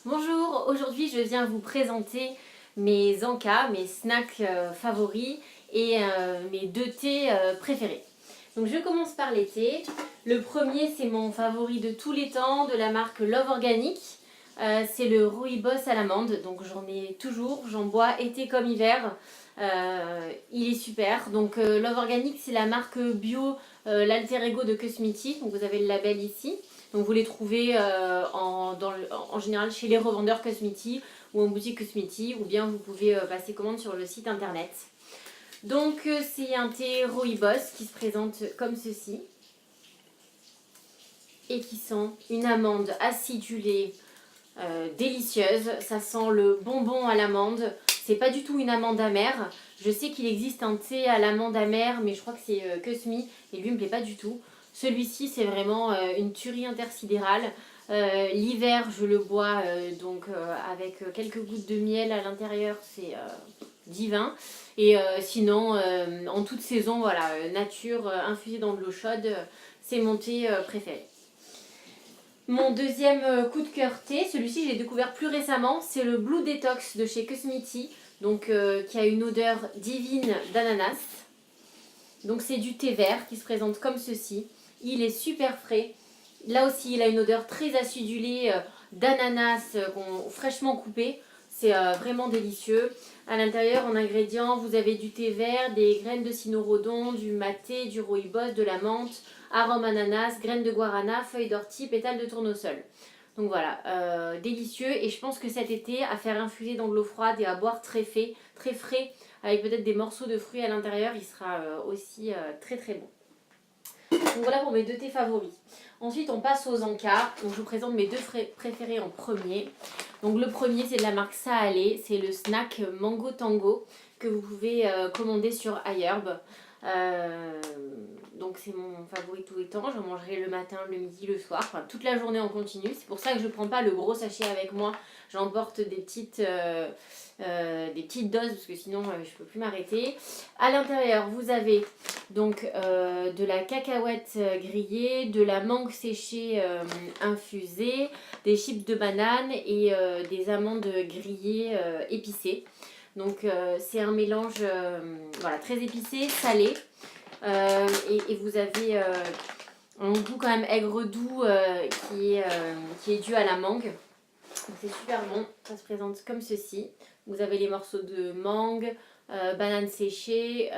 Bonjour, aujourd'hui je viens vous présenter mes encas, mes snacks favoris et mes deux thés préférés. Donc je commence par les thés. Le premier c'est mon favori de tous les temps de la marque Love Organic. C'est le Rooibos à l'amande, donc j'en ai toujours, j'en bois été comme hiver. Il est super. Donc Love Organic c'est la marque bio, l'alter ego de Cosmiti, donc vous avez le label ici. Donc vous les trouvez en général chez les revendeurs Cosmiti ou en boutique Cosmiti, ou bien vous pouvez passer commande sur le site internet. Donc c'est un thé Rooibos qui se présente comme ceci et qui sent une amande acidulée délicieuse. Ça sent le bonbon à l'amande. C'est pas du tout une amande amère. Je sais qu'il existe un thé à l'amande amère, mais je crois que c'est Cosmi et lui me plaît pas du tout. Celui-ci c'est vraiment une tuerie intersidérale. L'hiver je le bois avec quelques gouttes de miel à l'intérieur, c'est divin. Et sinon en toute saison, voilà, nature infusée dans de l'eau chaude, c'est mon thé préféré. Mon deuxième coup de cœur thé, celui-ci je l'ai découvert plus récemment, c'est le Blue Detox de chez Cosmiti, donc qui a une odeur divine d'ananas. Donc c'est du thé vert qui se présente comme ceci. Il est super frais. Là aussi il a une odeur très acidulée d'ananas fraîchement coupé. C'est vraiment délicieux. À l'intérieur en ingrédients vous avez du thé vert, des graines de cynorrhodon, du maté, du rooibos, de la menthe, arôme ananas, graines de guarana, feuilles d'ortie, pétales de tournesol. Donc voilà, délicieux. Et je pense que cet été, à faire infuser dans de l'eau froide et à boire très frais, avec peut-être des morceaux de fruits à l'intérieur, il sera aussi très très bon. Donc voilà pour mes deux thés favoris. Ensuite, on passe aux encas. Donc je vous présente mes deux préférés en premier. Donc le premier, c'est de la marque Saalé. C'est le snack Mango Tango que vous pouvez commander sur iHerb. Donc c'est mon favori tous les temps. J'en mangerai le matin, le midi, le soir, enfin toute la journée en continu. C'est pour ça que je ne prends pas le gros sachet avec moi. J'emporte des petites doses parce que sinon je ne peux plus m'arrêter. À l'intérieur, vous avez donc de la cacahuète grillée, de la mangue séchée infusée, des chips de banane et des amandes grillées épicées. Donc c'est un mélange voilà, très épicé, salé. Et vous avez un goût quand même aigre doux qui est dû à la mangue. Donc c'est super bon, ça se présente comme ceci. Vous avez les morceaux de mangue, banane séchée,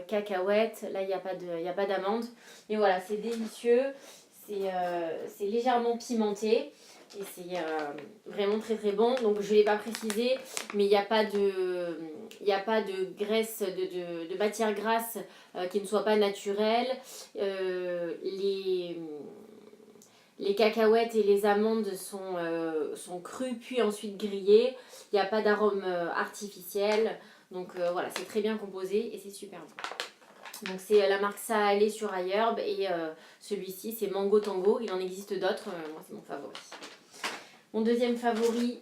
cacahuètes. Là il n'y a pas d'amande. Et voilà, c'est délicieux, c'est légèrement pimenté. Et c'est vraiment très très bon. Donc je ne l'ai pas précisé, mais il n'y a pas de graisse, de matière grasse qui ne soit pas naturelle. Les cacahuètes et les amandes sont crues puis ensuite grillées. Il n'y a pas d'arôme artificiel. Donc voilà, c'est très bien composé et c'est super bon. Donc c'est la marque Saalé sur iHerb et celui-ci c'est Mango Tango. Il en existe d'autres, moi c'est mon favori. Mon deuxième favori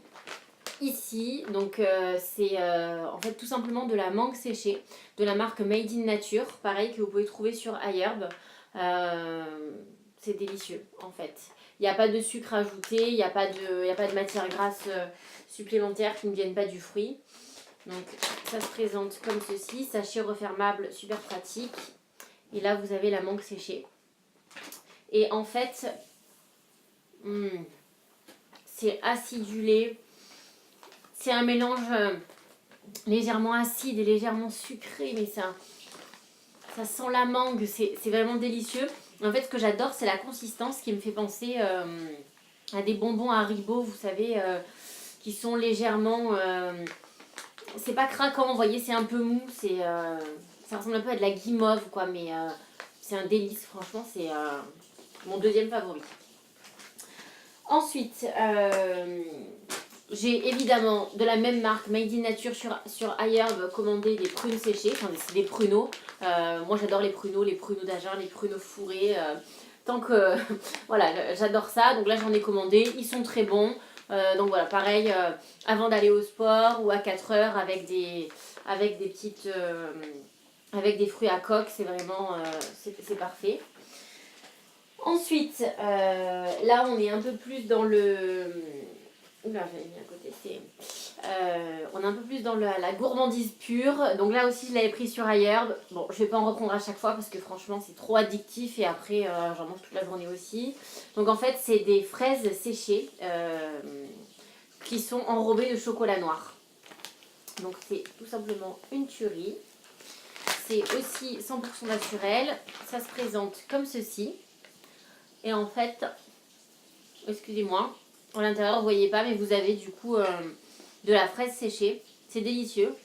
ici, donc c'est en fait tout simplement de la mangue séchée de la marque Made in Nature, pareil que vous pouvez trouver sur iHerb. C'est délicieux en fait. Il n'y a pas de sucre ajouté, il n'y a pas de matière grasse supplémentaire qui ne viennent pas du fruit. Donc ça se présente comme ceci, sachet refermable, super pratique. Et là vous avez la mangue séchée. Et en fait, c'est acidulé. C'est un mélange légèrement acide et légèrement sucré, mais ça sent la mangue, c'est vraiment délicieux. En fait, ce que j'adore, c'est la consistance qui me fait penser à des bonbons Haribo, vous savez, qui sont légèrement... c'est pas craquant, vous voyez, c'est un peu mou, ça ressemble un peu à de la guimauve, quoi, mais c'est un délice, franchement, c'est mon deuxième favori. Ensuite, j'ai évidemment de la même marque Made in Nature sur iHerb commandé des prunes séchées, enfin c'est des pruneaux. Moi j'adore les pruneaux d'Agen, les pruneaux fourrés. Tant que voilà, j'adore ça. Donc là j'en ai commandé, ils sont très bons. Donc voilà, pareil, avant d'aller au sport ou à 4 heures avec des petites avec des fruits à coque, c'est vraiment c'est parfait. Ensuite, là on est un peu plus dans le... Oula, là, j'avais mis à côté. On est un peu plus dans la gourmandise pure. Donc là aussi, je l'avais pris sur iHerb. Bon, je vais pas en reprendre à chaque fois parce que franchement, c'est trop addictif et après, j'en mange toute la journée aussi. Donc en fait, c'est des fraises séchées qui sont enrobées de chocolat noir. Donc c'est tout simplement une tuerie. C'est aussi 100% naturel. Ça se présente comme ceci. Et en fait, excusez-moi, à l'intérieur vous voyez pas, mais vous avez du coup de la fraise séchée. C'est délicieux.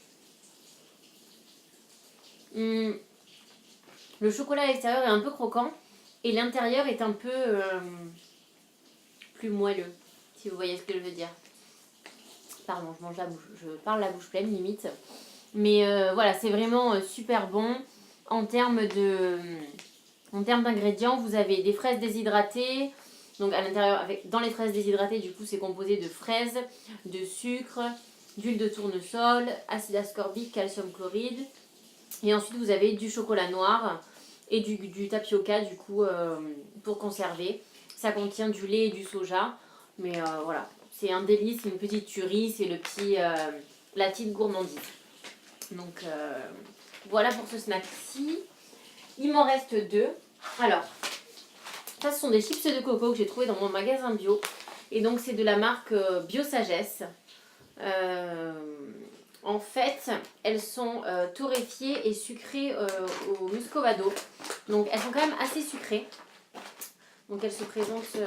Le chocolat à l'extérieur est un peu croquant et l'intérieur est un peu plus moelleux, si vous voyez ce que je veux dire. Pardon, je parle la bouche pleine limite. Mais voilà, c'est vraiment super bon. En termes d'ingrédients, vous avez des fraises déshydratées. Donc à l'intérieur, dans les fraises déshydratées, du coup, c'est composé de fraises, de sucre, d'huile de tournesol, acide ascorbique, calcium chloride. Et ensuite, vous avez du chocolat noir et du tapioca, du coup, pour conserver. Ça contient du lait et du soja. Mais voilà, c'est un délice, c'est une petite tuerie, c'est la petite gourmandise. Donc voilà pour ce snack-ci. Il m'en reste 2. Alors, ça ce sont des chips de coco que j'ai trouvé dans mon magasin bio. Et donc c'est de la marque Bio Sagesse. En fait, elles sont torréfiées et sucrées au muscovado. Donc elles sont quand même assez sucrées. Donc elles se présentent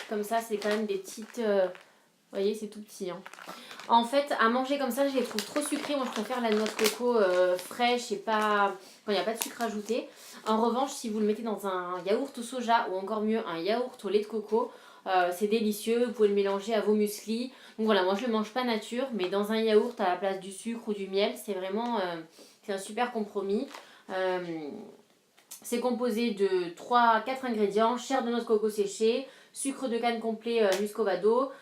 comme ça, c'est quand même des petites... vous voyez, c'est tout petit. Hein. En fait, à manger comme ça, je les trouve trop sucrées. Moi, je préfère la noix de coco fraîche et pas... quand il n'y a pas de sucre ajouté. En revanche, si vous le mettez dans un yaourt au soja ou encore mieux, un yaourt au lait de coco, c'est délicieux. Vous pouvez le mélanger à vos mueslis. Donc voilà, moi, je ne le mange pas nature, mais dans un yaourt à la place du sucre ou du miel, c'est vraiment c'est un super compromis. C'est composé de 3-4 ingrédients, chair de noix de coco séchée, sucre de canne complet muscovado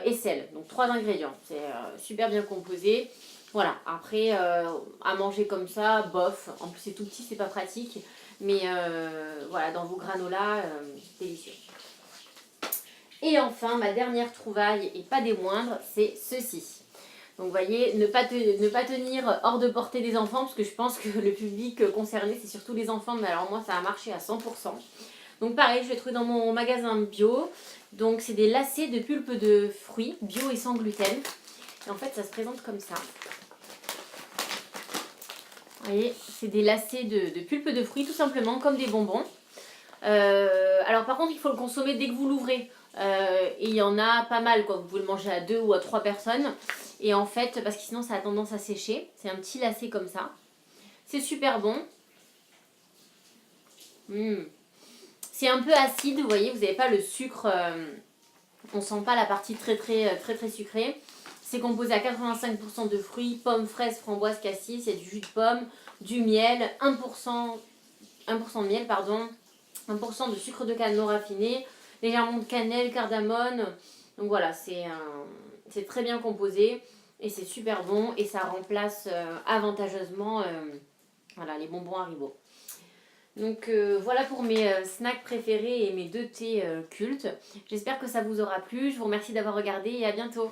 et sel. Donc 3 ingrédients. C'est super bien composé. Voilà, après à manger comme ça, bof. En plus c'est tout petit, c'est pas pratique. Mais voilà, dans vos granolas, délicieux. Et enfin, ma dernière trouvaille, et pas des moindres, c'est ceci. Donc vous voyez, ne pas tenir hors de portée des enfants, parce que je pense que le public concerné, c'est surtout les enfants, mais alors moi, ça a marché à 100%. Donc pareil, je l'ai trouvé dans mon magasin bio. Donc c'est des lacets de pulpe de fruits, bio et sans gluten. Et en fait, ça se présente comme ça. Vous voyez, c'est des lacets de pulpe de fruits, tout simplement, comme des bonbons. Alors par contre, il faut le consommer dès que vous l'ouvrez. Et il y en a pas mal, quoi. Vous pouvez le manger à 2 ou à 3 personnes. Et en fait, parce que sinon ça a tendance à sécher. C'est un petit lacet comme ça. C'est super bon. C'est un peu acide, vous voyez, vous n'avez pas le sucre. On sent pas la partie très sucrée. C'est composé à 85% de fruits, pommes, fraises, framboises, cassis. Il y a du jus de pomme, du miel, 1% de miel, pardon. 1% de sucre de canne non raffiné, légèrement de cannelle, cardamone. Donc voilà, c'est très bien composé et c'est super bon et ça remplace avantageusement voilà, les bonbons Haribo. Donc voilà pour mes snacks préférés et mes 2 thés cultes. J'espère que ça vous aura plu. Je vous remercie d'avoir regardé et à bientôt.